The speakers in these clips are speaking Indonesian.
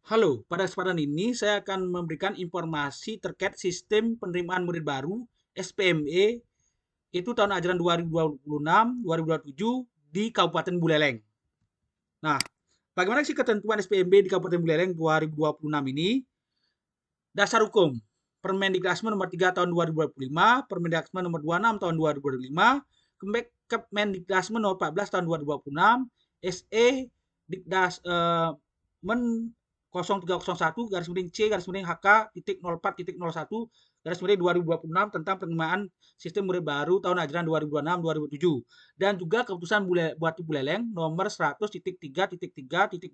Halo, pada kesempatan ini saya akan memberikan informasi terkait sistem penerimaan murid baru SPME itu tahun ajaran 2026-2027 di Kabupaten Buleleng. Nah, bagaimana sih ketentuan SPMB di Kabupaten Buleleng 2026 ini? Dasar hukum Permendikbud nomor 3 tahun 2025, Permendikbud nomor 26 tahun 2025, Kemendikbud nomor 14 tahun 2026, SE Dikdas Men 0301 garis miring C garis miring HK titik 04.01 garis miring 2026 tentang penerimaan sistem murid baru tahun ajaran 2026-2027 dan juga keputusan Bupati Buleleng nomor 100.3.3.2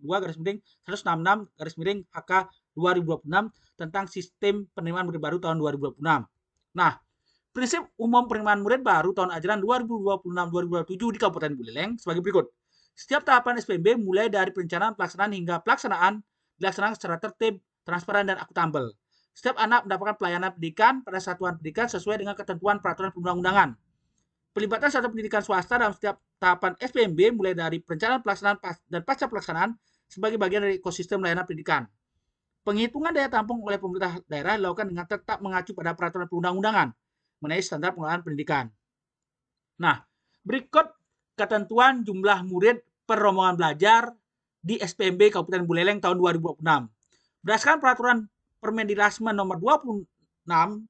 garis miring 166 garis miring HK 2026 tentang sistem penerimaan murid baru tahun 2026. Nah, prinsip umum penerimaan murid baru tahun ajaran 2026-2027 di Kabupaten Buleleng sebagai berikut. Setiap tahapan SPMB mulai dari perencanaan, pelaksanaan hingga pelaksanaan dilaksanakan secara tertib, transparan, dan akuntabel. Setiap anak mendapatkan pelayanan pendidikan pada satuan pendidikan sesuai dengan ketentuan peraturan perundang-undangan. Pelibatan satuan pendidikan swasta dalam setiap tahapan SPMB mulai dari perencanaan, pelaksanaan, dan pasca pelaksanaan sebagai bagian dari ekosistem layanan pendidikan. Penghitungan daya tampung oleh pemerintah daerah dilakukan dengan tetap mengacu pada peraturan perundang-undangan mengenai standar pengelolaan pendidikan. Nah, berikut ketentuan jumlah murid per rombongan belajar di SPMB Kabupaten Buleleng tahun 2026. Berdasarkan peraturan Permendikbud nomor 26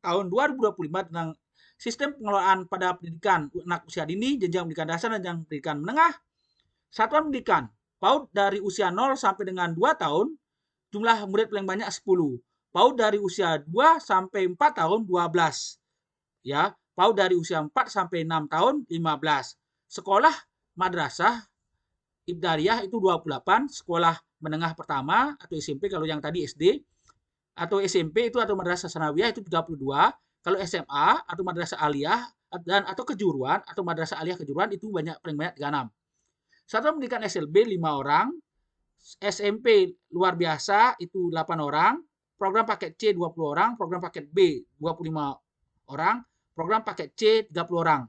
tahun 2025 tentang sistem pengelolaan pada pendidikan anak usia dini, jenjang pendidikan dasar dan jenjang pendidikan menengah, satuan pendidikan PAUD dari usia 0 sampai dengan 2 tahun, jumlah murid paling banyak 10. PAUD dari usia 2 sampai 4 tahun 12. Ya, PAUD dari usia 4 sampai 6 tahun 15. Sekolah madrasah ibtidaiyah itu 28, sekolah menengah pertama atau SMP kalau yang tadi SD, atau SMP itu atau madrasah sanawiyah itu 32, kalau SMA atau madrasah aliyah dan atau kejuruan atau madrasah aliyah kejuruan itu paling banyak 36. Satuan pendidikan SLB 5 orang, SMP luar biasa itu 8 orang, program paket C 20 orang, program paket B 25 orang, program paket C 30 orang.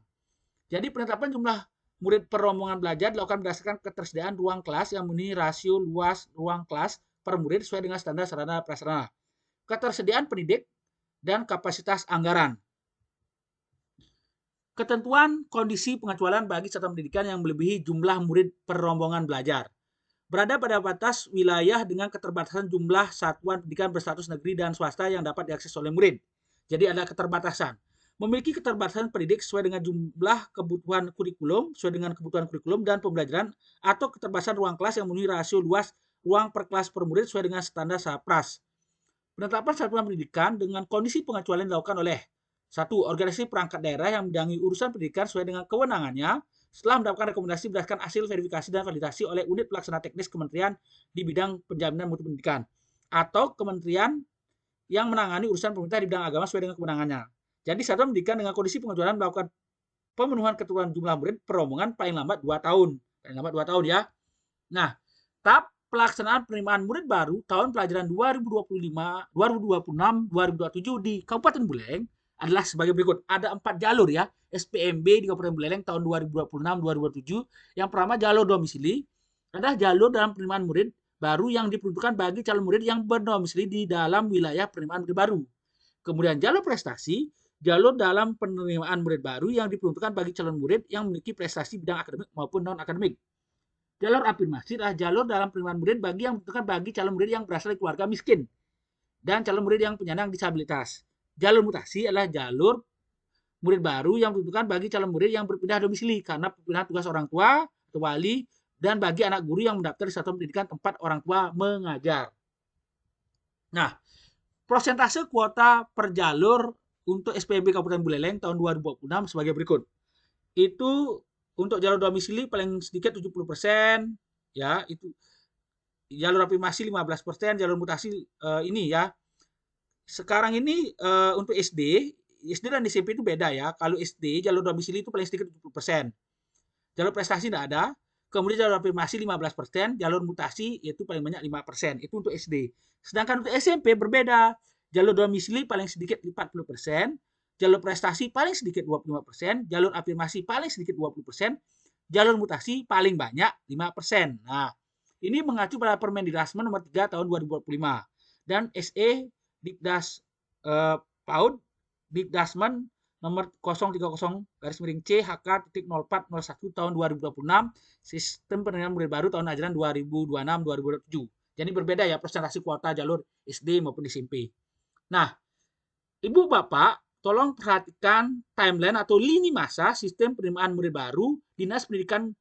Jadi penetapan jumlah murid per rombongan belajar dilakukan berdasarkan ketersediaan ruang kelas yang memenuhi rasio luas ruang kelas per murid sesuai dengan standar sarana prasarana, ketersediaan pendidik, dan kapasitas anggaran. Ketentuan kondisi pengecualian bagi satuan pendidikan yang melebihi jumlah murid per rombongan belajar. Berada pada batas wilayah dengan keterbatasan jumlah satuan pendidikan berstatus negeri dan swasta yang dapat diakses oleh murid. Jadi ada keterbatasan. Memiliki keterbatasan pendidik sesuai dengan jumlah kebutuhan kurikulum, sesuai dengan kebutuhan kurikulum dan pembelajaran, atau keterbatasan ruang kelas yang memenuhi rasio luas ruang per kelas per murid sesuai dengan standar SAPRAS. Penetapan satuan pendidikan dengan kondisi pengecualian dilakukan oleh satu, organisasi perangkat daerah yang membidangi urusan pendidikan sesuai dengan kewenangannya setelah mendapatkan rekomendasi berdasarkan hasil verifikasi dan validasi oleh unit pelaksana teknis kementerian di bidang penjaminan mutu pendidikan atau kementerian yang menangani urusan pemerintah di bidang agama sesuai dengan kewenangannya. Jadi satuan pendidikan dengan kondisi pengecualian melakukan pemenuhan ketentuan jumlah murid per rombongan paling lambat 2 tahun. Paling lambat 2 tahun ya. Nah, tahap pelaksanaan penerimaan murid baru tahun pelajaran 2025, 2026, 2027 di Kabupaten Buleleng adalah sebagai berikut. Ada 4 jalur ya, SPMB di Kabupaten Buleleng tahun 2026-2027. Yang pertama jalur domisili, adalah jalur dalam penerimaan murid baru yang diperuntukkan bagi calon murid yang berdomisili di dalam wilayah penerimaan murid baru. Kemudian jalur prestasi, jalur dalam penerimaan murid baru yang diperuntukkan bagi calon murid yang memiliki prestasi bidang akademik maupun non-akademik. Jalur afirmasi adalah jalur dalam penerimaan murid bagi yang membutuhkan bagi calon murid yang berasal dari keluarga miskin dan calon murid yang penyandang disabilitas. Jalur mutasi adalah jalur murid baru yang dibutuhkan bagi calon murid yang berpindah domisili karena perpindahan tugas orang tua atau wali dan bagi anak guru yang mendaftar di satuan pendidikan tempat orang tua mengajar. Nah, prosentase kuota per jalur untuk SPMB Kabupaten Buleleng tahun 2026 sebagai berikut. Itu untuk jalur domisili paling sedikit 70%, ya, itu jalur afirmasi 15%, jalur mutasi ini ya. Sekarang ini untuk SD dan SMP itu beda ya. Kalau SD jalur domisili itu paling sedikit 70%. Jalur prestasi tidak ada. Kemudian jalur afirmasi 15%, jalur mutasi yaitu paling banyak 5%. Itu untuk SD. Sedangkan untuk SMP berbeda. Jalur domisili paling sedikit 40%, jalur prestasi paling sedikit 25%, jalur afirmasi paling sedikit 20%, jalur mutasi paling banyak 5%. Nah, Ini mengacu pada Permendikbud nomor 3 tahun 2025 dan SE Dikdas PAUD Dikdasmen nomor 030 CHK.0401 tahun 2026 sistem penerimaan murid baru tahun ajaran 2026-2027. Jadi berbeda ya presentasi kuota jalur SD maupun SMP. Nah, Ibu Bapak, tolong perhatikan timeline atau lini masa sistem penerimaan murid baru Dinas Pendidikan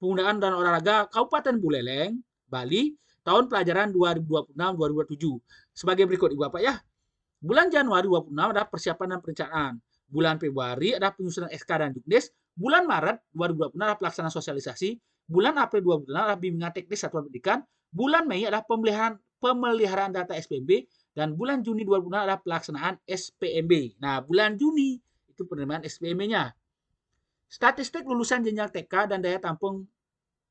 Pemuda dan Olahraga Kabupaten Buleleng, Bali, tahun pelajaran 2026-2027. Sebagai berikut Ibu Bapak ya. Bulan Januari 2026 adalah persiapan dan perencanaan. Bulan Februari adalah penyusunan SK dan Juknis. Bulan Maret 2026 adalah pelaksanaan sosialisasi. Bulan April 2026 adalah bimbingan teknis satuan pendidikan. Bulan Mei adalah pemeliharaan data SPMB. Dan bulan Juni 2026 adalah pelaksanaan SPMB. Nah, bulan Juni itu penerimaan SPMB-nya. Statistik lulusan jenjang TK dan daya tampung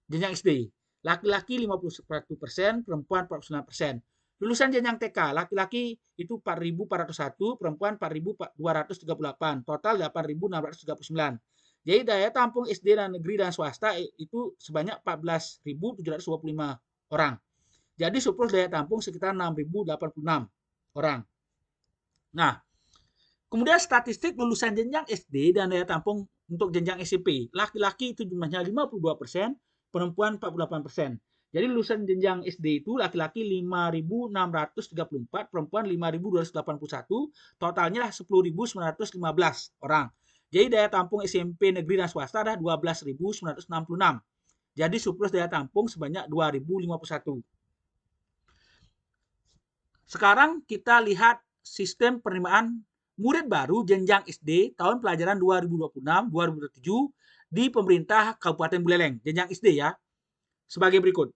jenjang SD. Laki-laki 51%, perempuan 49%. Lulusan jenjang TK, laki-laki itu 4.401, perempuan 4.238, total 8.639. Jadi daya tampung SD dan negeri dan swasta itu sebanyak 14.725 orang. Jadi surplus daya tampung sekitar 6.086 orang. Nah, kemudian statistik lulusan jenjang SD dan daya tampung untuk jenjang SMP. Laki-laki itu jumlahnya 52%, perempuan 48%. Jadi lulusan jenjang SD itu laki-laki 5.634, perempuan 5.281, totalnya 10.915 orang. Jadi daya tampung SMP negeri dan swasta adalah 12.966. Jadi surplus daya tampung sebanyak 2.051. Sekarang kita lihat sistem penerimaan murid baru jenjang SD tahun pelajaran 2026-2027 di pemerintah Kabupaten Buleleng, jenjang SD ya. Sebagai berikut.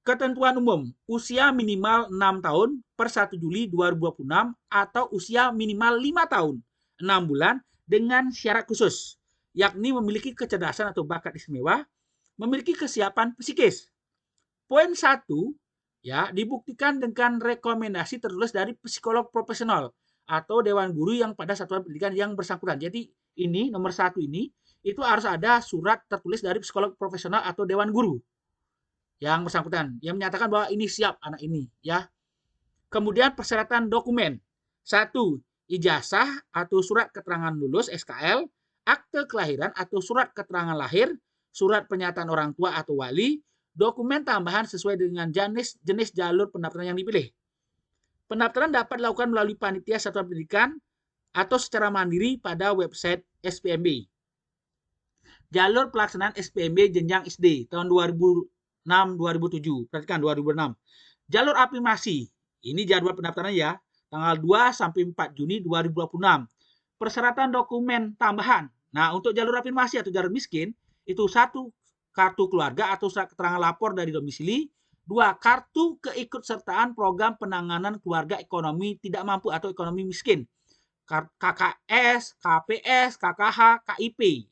Ketentuan umum, usia minimal 6 tahun per 1 Juli 2026 atau usia minimal 5 tahun, 6 bulan dengan syarat khusus, yakni memiliki kecerdasan atau bakat istimewa, memiliki kesiapan psikis. Poin 1, ya, dibuktikan dengan rekomendasi tertulis dari psikolog profesional atau dewan guru yang pada satuan pendidikan yang bersangkutan. Jadi ini nomor 1 ini itu harus ada surat tertulis dari psikolog profesional atau dewan guru yang bersangkutan yang menyatakan bahwa ini siap anak ini ya. Kemudian persyaratan dokumen. 1. Ijazah atau surat keterangan lulus SKL, akte kelahiran atau surat keterangan lahir, surat pernyataan orang tua atau wali, dokumen tambahan sesuai dengan jenis jalur pendaftaran yang dipilih. Pendaftaran dapat dilakukan melalui panitia satuan pendidikan atau secara mandiri pada website SPMB. Jalur pelaksanaan SPMB jenjang SD tahun 2006-2007. Perhatikan 2006. Jalur afirmasi. Ini jadwal pendaftaran ya. Tanggal 2 sampai 4 Juni 2026. Persyaratan dokumen tambahan. Nah, untuk jalur afirmasi atau jalur miskin itu 1. Kartu keluarga atau surat keterangan lapor dari domisili. 2. Kartu keikutsertaan program penanganan keluarga ekonomi tidak mampu atau ekonomi miskin. KKS, KPS, KKH, KIP.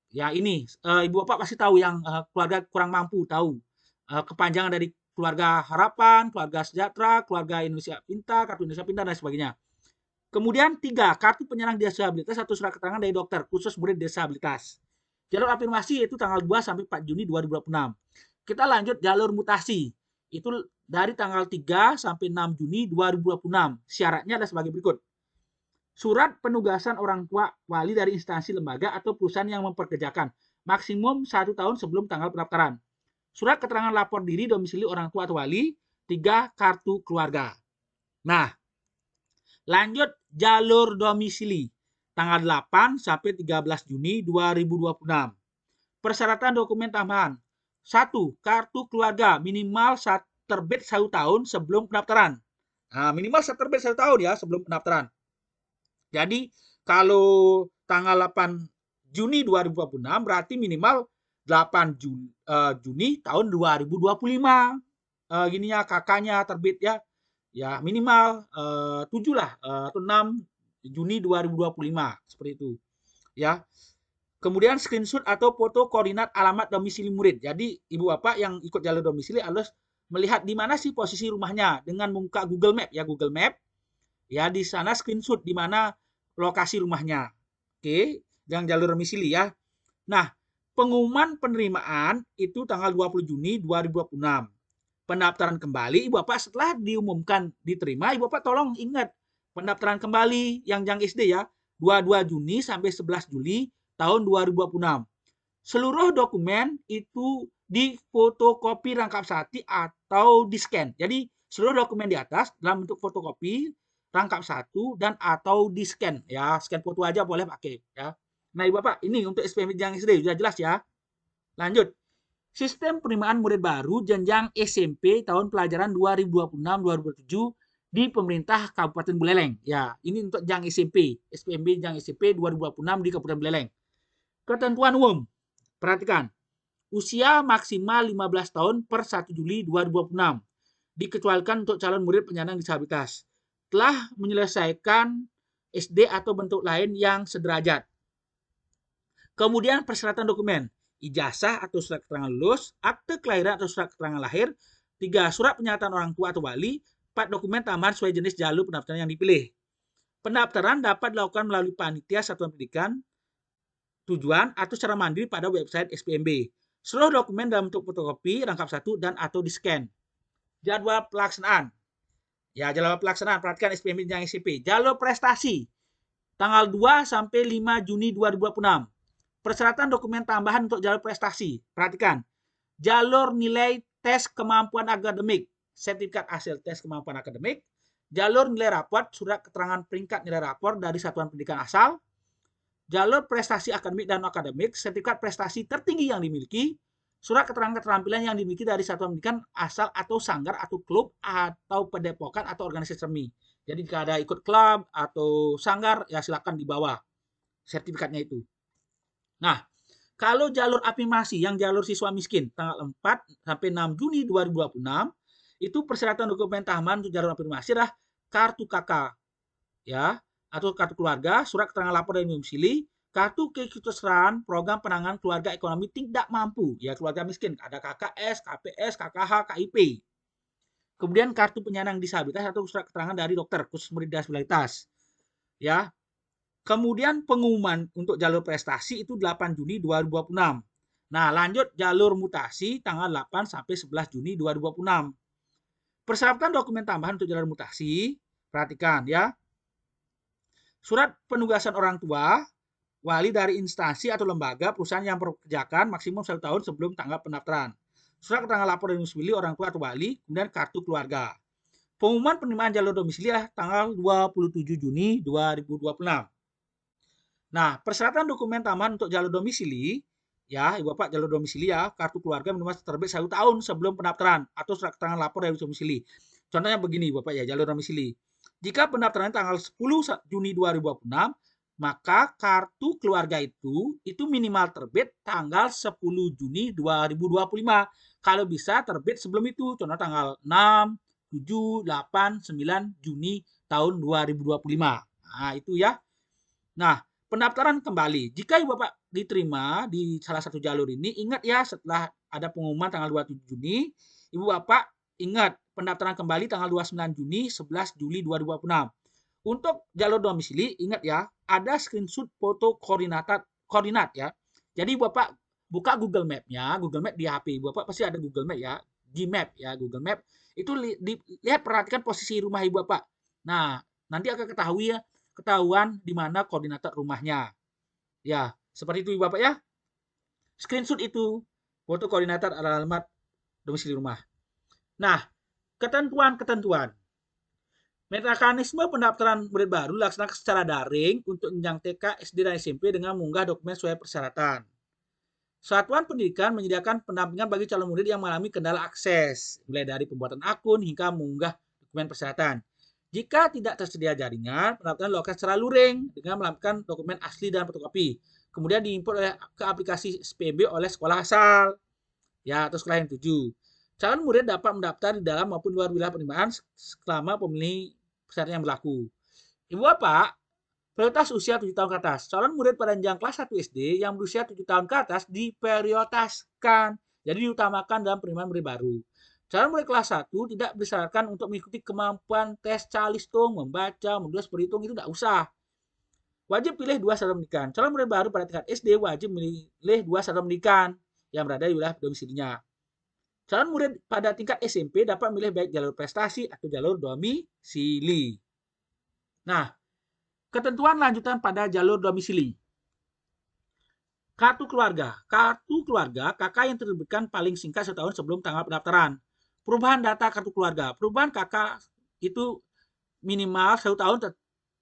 Ya ini Ibu Bapak pasti tahu yang keluarga kurang mampu tahu. Kepanjangan dari keluarga harapan, keluarga sejahtera, keluarga Indonesia Pintar, kartu Indonesia Pintar dan sebagainya. Kemudian 3. Kartu penyandang disabilitas atau surat keterangan dari dokter khusus murid disabilitas. Jalur afirmasi itu tanggal 2 sampai 4 Juni 2026. Kita lanjut jalur mutasi. Itu dari tanggal 3 sampai 6 Juni 2026. Syaratnya adalah sebagai berikut. Surat penugasan orang tua wali dari instansi lembaga atau perusahaan yang memperkerjakan maksimum 1 tahun sebelum tanggal pendaftaran. Surat keterangan lapor diri domisili orang tua atau wali. 3. Kartu keluarga. Nah, lanjut jalur domisili tanggal 8 sampai 13 Juni 2026. Persyaratan dokumen tambahan. 1. Kartu keluarga minimal terbit 1 tahun sebelum pendaftaran. Nah, minimal terbit 1 tahun ya sebelum pendaftaran. Jadi kalau tanggal 8 Juni 2026 berarti minimal 8 Juni tahun 2025. Gininya kakaknya terbit ya. Ya minimal 7 lah atau 6 Juni 2025 seperti itu. Ya. Kemudian screenshot atau foto koordinat alamat domisili murid. Jadi Ibu Bapak yang ikut jalur domisili harus melihat di mana sih posisi rumahnya dengan membuka Google Map ya, Google Map. Ya, di sana screenshot di mana lokasi rumahnya. Oke, yang jalur domisili ya. Nah, pengumuman penerimaan itu tanggal 20 Juni 2026. Pendaftaran kembali, Ibu Bapak setelah diumumkan diterima, Ibu Bapak tolong ingat pendaftaran kembali yang SD ya, 22 Juni sampai 11 Juli tahun 2026. Seluruh dokumen itu difotokopi rangkap satu atau di-scan. Jadi seluruh dokumen di atas dalam bentuk fotokopi, rangkap satu dan atau di-scan ya. Scan foto aja boleh pakai ya. Nah, Ibu Bapak, ini untuk SPM jenjang SD sudah jelas ya. Lanjut. Sistem penerimaan murid baru jenjang SMP tahun pelajaran 2026-2027 di pemerintah Kabupaten Buleleng. Ya, ini untuk jenjang SMP, SPMB jenjang SMP 2026 di Kabupaten Buleleng. Ketentuan umum. Perhatikan. Usia maksimal 15 tahun per 1 Juli 2026. Dikecualikan untuk calon murid penyandang disabilitas. Telah menyelesaikan SD atau bentuk lain yang sederajat. Kemudian persyaratan dokumen, ijazah atau surat keterangan lulus, akte kelahiran atau surat keterangan lahir, 3 surat pernyataan orang tua atau wali, 4 dokumen tambahan sesuai jenis jalur pendaftaran yang dipilih. Pendaftaran dapat dilakukan melalui panitia satuan pendidikan tujuan atau secara mandiri pada website SPMB. Seluruh dokumen dalam bentuk fotokopi, rangkap satu dan atau di-scan. Jadwal pelaksanaan. Ya, jadwal pelaksanaan perhatikan SPMB yang SMP. Jalur prestasi tanggal 2 sampai 5 Juni 2026. Persyaratan dokumen tambahan untuk jalur prestasi. Perhatikan. Jalur nilai tes kemampuan akademik, sertifikat hasil tes kemampuan akademik, jalur nilai raport, surat keterangan peringkat nilai rapor dari satuan pendidikan asal, jalur prestasi akademik dan akademik, sertifikat prestasi tertinggi yang dimiliki, surat keterangan keterampilan yang dimiliki dari satuan pendidikan asal atau sanggar atau klub atau padepokan atau organisasi seni. Jadi jika ada ikut klub atau sanggar, ya silakan dibawa sertifikatnya itu. Nah, kalau jalur afirmasi yang jalur siswa miskin tanggal 4 sampai 6 Juni 2026, itu persyaratan dokumen tambahan untuk jalur afirmasi adalah kartu KK ya, atau kartu keluarga, surat keterangan lapor dari domisili, kartu keikutsertaan program penanganan keluarga ekonomi tidak mampu, ya keluarga miskin, ada KKS, KPS, KKH, KIP. Kemudian kartu penyandang disabilitas atau surat keterangan dari dokter khusus murid disabilitas. Ya, kemudian pengumuman untuk jalur prestasi itu 8 Juni 2026. Nah, lanjut jalur mutasi tanggal 8 sampai 11 Juni 2026. Persyaratan dokumen tambahan untuk jalur mutasi, perhatikan ya. Surat penugasan orang tua, wali dari instansi atau lembaga perusahaan yang mempekerjakan maksimum 1 tahun sebelum tanggal pendaftaran. Surat keterangan lapor dari domisili orang tua atau wali, kemudian kartu keluarga. Pengumuman penerimaan jalur domisili tanggal 27 Juni 2026. Nah, persyaratan dokumen tambahan untuk jalur domisili, ya, Ibu Bapak jalur domisili ya, kartu keluarga minimal terbit 1 tahun sebelum pendaftaran atau surat keterangan lapor dari domisili. Contohnya begini, Bapak ya, jalur domisili. Jika pendaftaran tanggal 10 Juni 2026, maka kartu keluarga itu minimal terbit tanggal 10 Juni 2025. Kalau bisa terbit sebelum itu, contoh tanggal 6, 7, 8, 9 Juni tahun 2025. Nah, itu ya. Nah, pendaftaran kembali. Jika Ibu Bapak diterima di salah satu jalur ini, ingat ya setelah ada pengumuman tanggal 27 Juni, Ibu Bapak ingat pendaftaran kembali tanggal 29 Juni, 11 Juli 2026. Untuk jalur domisili, ingat ya, ada screenshot foto koordinat ya. Jadi Ibu Bapak buka Google Map-nya, Google Map di HP Ibu Bapak pasti ada Google Map ya, Gmap ya, Google Map. Itu lihat perhatikan posisi rumah Ibu Bapak. Nah, nanti akan ketahuan di mana koordinat rumahnya. Ya, seperti itu Ibu Bapak ya. Screenshot itu foto koordinat alamat domisili rumah. Nah, ketentuan. Mekanisme pendaftaran murid baru dilaksanakan secara daring untuk jenjang TK, SD, dan SMP dengan mengunggah dokumen sesuai persyaratan. Satuan pendidikan menyediakan pendampingan bagi calon murid yang mengalami kendala akses, mulai dari pembuatan akun hingga mengunggah dokumen persyaratan. Jika tidak tersedia jaringan, pendaftaran dilakukan secara luring dengan melampirkan dokumen asli dan fotokopi. Kemudian diimport ke aplikasi SPMB oleh sekolah asal, ya, atau sekolah yang tuju. Calon murid dapat mendaftar di dalam maupun luar wilayah penerimaan selama pemilih persyaratan yang berlaku. Ibu Bapak, prioritas usia 7 tahun ke atas. Calon murid pada jenjang kelas 1 SD yang berusia 7 tahun ke atas diprioritaskan. Jadi diutamakan dalam penerimaan murid baru. Calon murid kelas 1 tidak disyaratkan untuk mengikuti kemampuan tes calistung, membaca, menulis, berhitung, itu tidak usah. Wajib pilih 2 satuan pendidikan. Calon murid baru pada tingkat SD wajib memilih 2 satuan pendidikan yang berada di wilayah domisilinya. Calon murid pada tingkat SMP dapat memilih baik jalur prestasi atau jalur domisili. Nah, ketentuan lanjutan pada jalur domisili. Kartu keluarga. Kartu keluarga KK yang diterbitkan paling singkat setahun sebelum tanggal pendaftaran. Perubahan data kartu keluarga. Perubahan KK itu minimal 1 tahun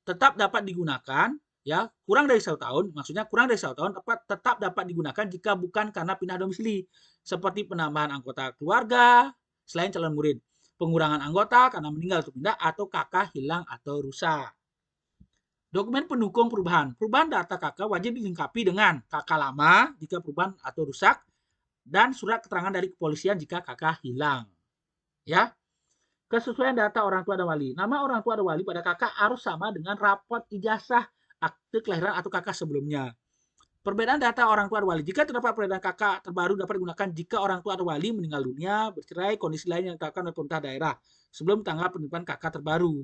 tetap dapat digunakan, ya. Kurang dari 1 tahun, maksudnya kurang dari 1 tahun tetap dapat digunakan jika bukan karena pindah domisili, seperti penambahan anggota keluarga selain calon murid, pengurangan anggota karena meninggal atau pindah, atau KK hilang atau rusak. Dokumen pendukung perubahan. Perubahan data KK wajib dilengkapi dengan KK lama jika perubahan atau rusak dan surat keterangan dari kepolisian jika KK hilang. Ya. Kesesuaian data orang tua dan wali. Nama orang tua dan wali pada KK harus sama dengan raport ijazah, akte kelahiran atau KK sebelumnya. Perbedaan data orang tua dan wali. Jika terdapat perbedaan KK terbaru dapat digunakan jika orang tua atau wali meninggal dunia, bercerai, kondisi lain yang ditetapkan oleh pemerintah daerah sebelum tanggal penerimaan KK terbaru.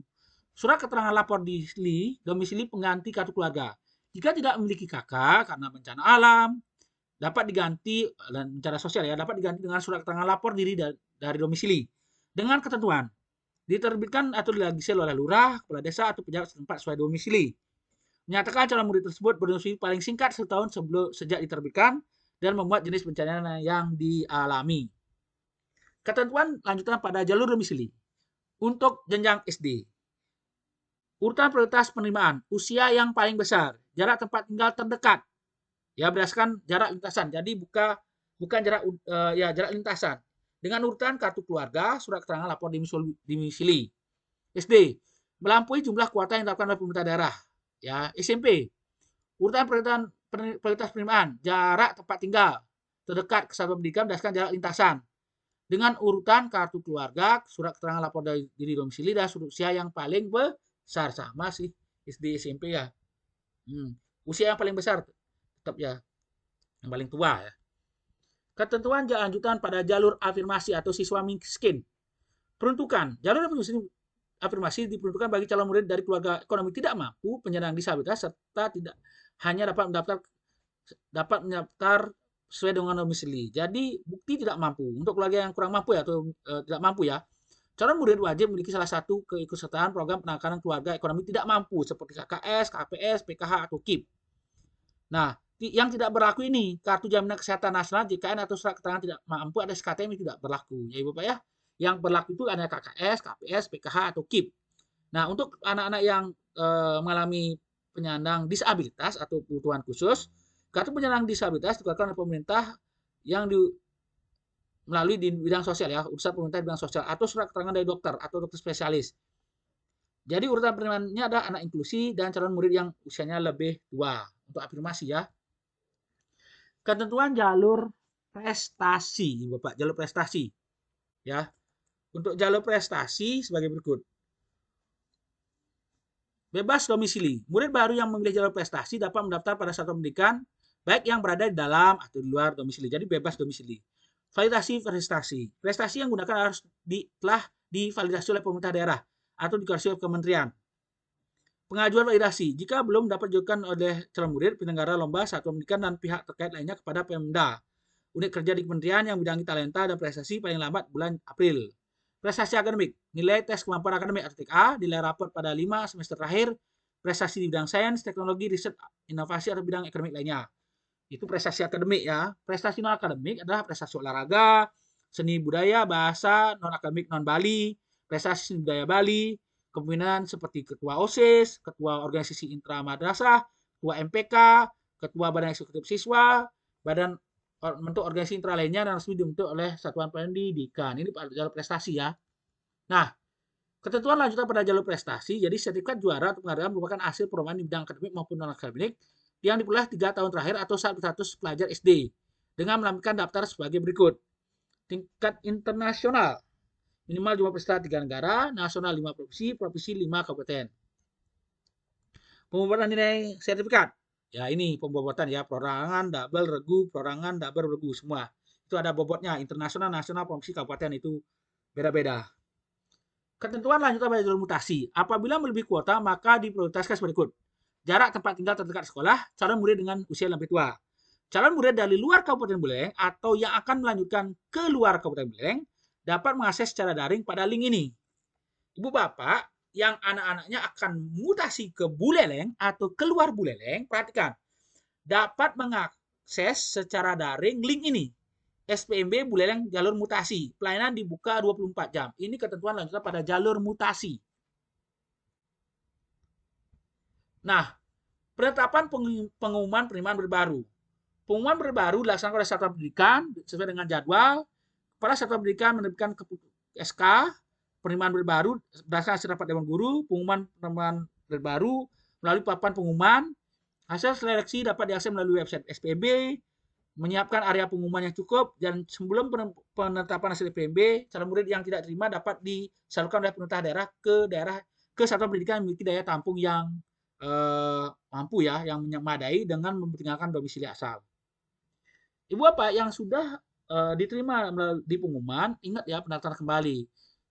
Surat keterangan lapor domisili pengganti kartu keluarga. Jika tidak memiliki KK karena bencana alam, dapat diganti, dan bencana sosial ya, dapat diganti dengan surat keterangan lapor diri dari domisili. Dengan ketentuan, diterbitkan atau dilagisir oleh lurah, kepala desa, atau pejabat setempat sesuai domisili. Menyatakan calon murid tersebut berdomisili paling singkat setahun sejak diterbitkan dan memuat jenis bencana yang dialami. Ketentuan lanjutan pada jalur domisili. Untuk jenjang SD. Urutan prioritas penerimaan, usia yang paling besar, jarak tempat tinggal terdekat. Ya, berdasarkan jarak lintasan. Jadi bukan jarak lintasan. Dengan urutan kartu keluarga, surat keterangan lapor domisili. SD, melampaui jumlah kuota yang ditetapkan oleh pemerintah daerah. Ya, SMP, urutan prioritas penerimaan, jarak tempat tinggal terdekat ke satuan pendidikan berdasarkan jarak lintasan. Dengan urutan kartu keluarga, surat keterangan lapor dari diri domisili dan usia yang paling besar, sama sih SD SMP ya. Usia yang paling besar tetap ya, yang paling tua ya. Ketentuan lanjutan pada jalur afirmasi atau siswa miskin. Peruntukan. Jalur afirmasi diperuntukkan bagi calon murid dari keluarga ekonomi tidak mampu, penyandang disabilitas, serta tidak hanya dapat mendaftar sesuai dengan domisili. Jadi bukti tidak mampu. Untuk keluarga yang kurang mampu ya, atau tidak mampu ya, calon murid wajib memiliki salah satu keikutsertaan program penanganan keluarga ekonomi tidak mampu seperti KKS, KPS, PKH, atau KIP. Nah, yang tidak berlaku ini kartu jaminan kesehatan nasional, JKN, atau surat keterangan tidak mampu ada SKTM ini tidak berlaku ya Ibu Bapak ya. Yang berlaku itu hanya KKS, KPS, PKH, atau KIP. Nah, untuk anak-anak yang mengalami penyandang disabilitas atau kebutuhan khusus, kartu penyandang disabilitas dikeluarkan oleh pemerintah yang melalui di bidang sosial ya, urusan pemerintah di bidang sosial, atau surat keterangan dari dokter atau dokter spesialis. Jadi urutan penerimaannya ada anak inklusi dan calon murid yang usianya lebih tua untuk afirmasi ya. Ketentuan jalur prestasi, Bapak, jalur prestasi. Ya. Untuk jalur prestasi sebagai berikut. Bebas domisili. Murid baru yang memilih jalur prestasi dapat mendaftar pada satuan pendidikan baik yang berada di dalam atau di luar domisili. Jadi bebas domisili. Validasi prestasi. Prestasi yang digunakan harus telah divalidasi oleh pemerintah daerah atau dikoreksi oleh kementerian. Pengajuan validasi. Jika belum dapat diajukan oleh calon murid, penyelenggara lomba, satuan pendidikan, dan pihak terkait lainnya kepada Pemda. Unit kerja di kementerian yang bidangi talenta dan prestasi paling lambat bulan April. Prestasi akademik. Nilai tes kemampuan akademik atau TKA, nilai raport pada 5 semester terakhir, prestasi di bidang sains, teknologi, riset, inovasi, atau bidang akademik lainnya. Itu prestasi akademik ya. Prestasi non-akademik adalah prestasi olahraga, seni budaya, bahasa, non-akademik non-Bali, prestasi seni budaya Bali, kepemimpinan seperti ketua OSIS, ketua organisasi intramadrasah, ketua MPK, ketua badan eksekutif siswa, badan bentuk organisasi intra lainnya yang resmi dibentuk oleh satuan pendidikan. Ini jalur prestasi ya. Nah, ketentuan lanjutan pada jalur prestasi, jadi sertifikat juara atau penghargaan merupakan hasil perolehan di bidang akademik maupun non-akademik yang diperoleh 3 tahun terakhir atau saat berstatus pelajar SD dengan melampirkan daftar sebagai berikut. Tingkat internasional, minimal jumlah peserta 3 negara, nasional 5 provinsi, provinsi 5 kabupaten. Pembobotan nilai sertifikat. Ya ini pembobotan ya, perorangan, double, regu, perorangan, double, regu, semua. Itu ada bobotnya, internasional, nasional, provinsi, kabupaten itu beda-beda. Ketentuan lanjutan pada jalur mutasi. Apabila melebihi kuota, maka diprioritaskan sebagai berikut. jarak tempat tinggal terdekat sekolah calon murid dengan usia lebih tua. Calon murid dari luar Kabupaten Buleleng atau yang akan melanjutkan ke luar Kabupaten Buleleng dapat mengakses secara daring pada link ini. Ibu Bapak yang anak-anaknya akan mutasi ke Buleleng atau keluar Buleleng, perhatikan, dapat mengakses secara daring link ini. SPMB Buleleng jalur mutasi. Pelayanan dibuka 24 jam. Ini ketentuan lanjutan pada jalur mutasi. Nah, penetapan pengumuman penerimaan murid baru. Pengumuman murid baru dilaksanakan oleh Satuan Pendidikan sesuai dengan jadwal. Kepala Satuan Pendidikan menerbitkan SK penerimaan murid baru berdasarkan hasil rapat Dewan Guru, pengumuman penerimaan murid baru melalui papan pengumuman. Hasil seleksi dapat diakses melalui website SPMB, menyiapkan area pengumuman yang cukup, dan sebelum penetapan hasil SPMB, calon murid yang tidak terima dapat disalurkan oleh pemerintah daerah ke satuan pendidikan yang memiliki daya tampung yang mampu ya, yang memadai dengan mempertinggalkan domisili asal. Ibu Bapak yang sudah diterima di pengumuman, ingat ya pendaftaran kembali.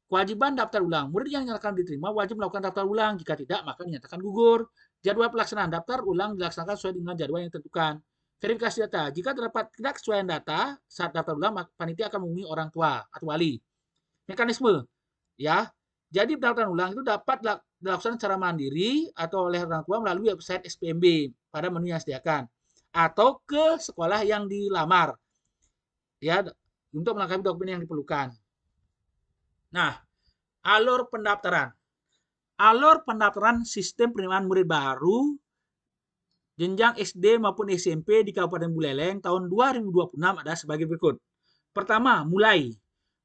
Kewajiban daftar ulang. Murid yang dinyatakan diterima wajib melakukan daftar ulang. Jika tidak, maka dinyatakan gugur. Jadwal pelaksanaan daftar ulang dilaksanakan sesuai dengan jadwal yang ditentukan. Verifikasi data. Jika terdapat ketidaksesuaian data saat daftar ulang, maka panitia akan menghubungi orang tua atau wali. Mekanisme, ya. Jadi pendaftaran ulang itu dapat dilakukan secara mandiri atau oleh orang tua melalui website SPMB pada menu yang disediakan atau ke sekolah yang dilamar, ya, untuk melengkapi dokumen yang diperlukan. Nah, alur pendaftaran. Alur pendaftaran sistem penerimaan murid baru jenjang SD maupun SMP di Kabupaten Buleleng tahun 2026 ada sebagai berikut. Pertama, mulai.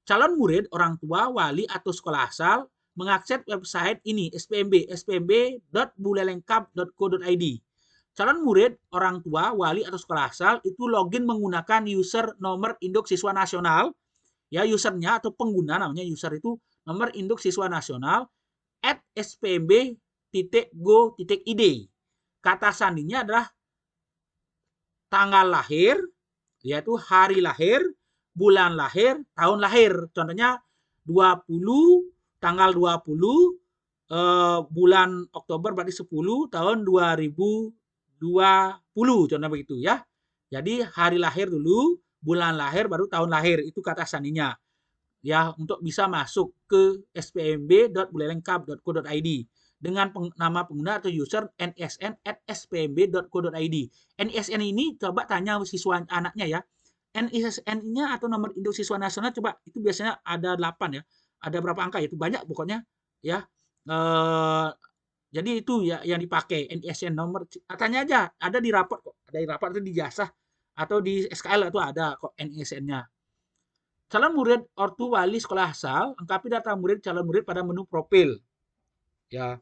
Calon murid, orang tua, wali, atau sekolah asal mengakses website ini spmb.bulelengkap.co.id. Calon murid, orang tua, wali, atau sekolah asal itu login menggunakan user nomor induk siswa nasional, ya, usernya atau pengguna namanya user itu nomor induk siswa nasional @spmb.go.id. Kata sandinya adalah tanggal lahir, yaitu hari lahir, bulan lahir, tahun lahir. Contohnya 20, tanggal 20, bulan Oktober berarti 10 tahun 2020. Contohnya begitu ya. Jadi hari lahir dulu, bulan lahir baru tahun lahir. Itu kata sandinya. Ya, untuk bisa masuk ke spmb.bulelengkap.co.id dengan nama pengguna atau user nsn@spmb.co.id. NISN ini coba tanya siswa anaknya ya. NISN-nya atau nomor induk siswa nasional coba itu biasanya ada 8 ya. Ada berapa angka itu banyak pokoknya ya. Jadi itu ya yang dipakai NISN nomor, tanya aja, ada di raport kok. Ada di raport atau di jasa atau di SKL itu ada kok NISN-nya. Calon murid, ortu, wali, sekolah asal, lengkapi data murid calon murid pada menu profil. Ya.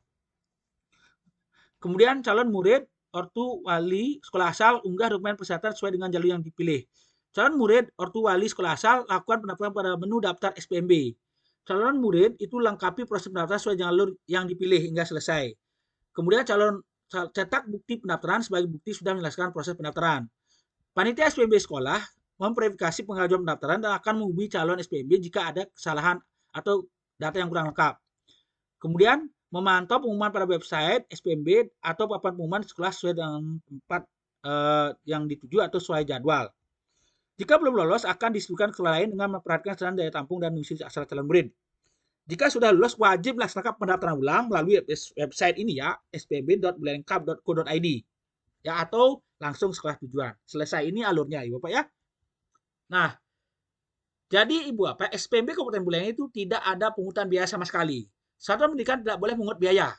Kemudian calon murid, ortu, wali, sekolah asal, unggah dokumen persyaratan sesuai dengan jalur yang dipilih. Calon murid, ortu, wali, sekolah asal, lakukan pendaftaran pada menu daftar SPMB. Calon murid itu lengkapi proses pendaftaran sesuai jalur yang dipilih hingga selesai. Kemudian calon cetak bukti pendaftaran sebagai bukti sudah menyelesaikan proses pendaftaran. Panitia SPMB sekolah memverifikasi pengajuan pendaftaran dan akan menghubungi calon SPMB jika ada kesalahan atau data yang kurang lengkap. Kemudian memantau pengumuman pada website SPMB atau papan pengumuman sekolah sesuai dengan tempat yang dituju atau sesuai jadwal. Jika belum lolos, akan disebutkan sekolah lain dengan memperhatikan standar daya tampung dan misi asal calon murid. Jika sudah lulus, wajib melaksanakan pendaftaran ulang melalui website ini ya, spmb.bulelengkap.co.id ya, atau langsung sekolah tujuan. Selesai ini alurnya, Ibu Bapak ya. Nah, jadi Ibu Bapak, SPMB Kabupaten Buleleng itu tidak ada pungutan biaya sama sekali. Satuan pendidikan tidak boleh mengut biaya.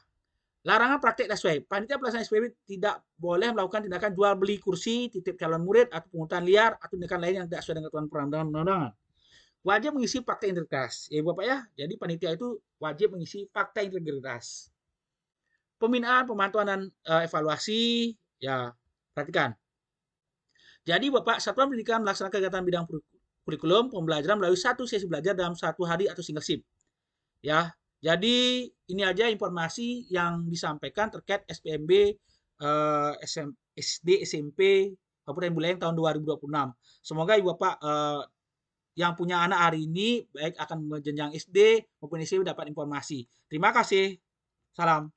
Larangan praktik sesuai. Panitia pelaksana SPMB tidak boleh melakukan tindakan jual beli kursi, titip calon murid, atau pungutan liar, atau tindakan lain yang tidak sesuai dengan ketentuan perundang-undangan. Wajib mengisi fakta integritas. Ya Ibu Bapak ya, jadi panitia itu wajib mengisi fakta integritas. Pembinaan, pemantauan, dan evaluasi, ya perhatikan. Jadi Bapak, Satuan Pendidikan melaksanakan kegiatan bidang kurikulum pembelajaran melalui satu sesi belajar dalam satu hari atau single shift. Ya, jadi ini aja informasi yang disampaikan terkait SPMB SD SMP Kabupaten Buleleng tahun 2026. Semoga Ibu Bapak yang punya anak hari ini baik akan jenjang SD maupun SMP dapat informasi. Terima kasih. Salam.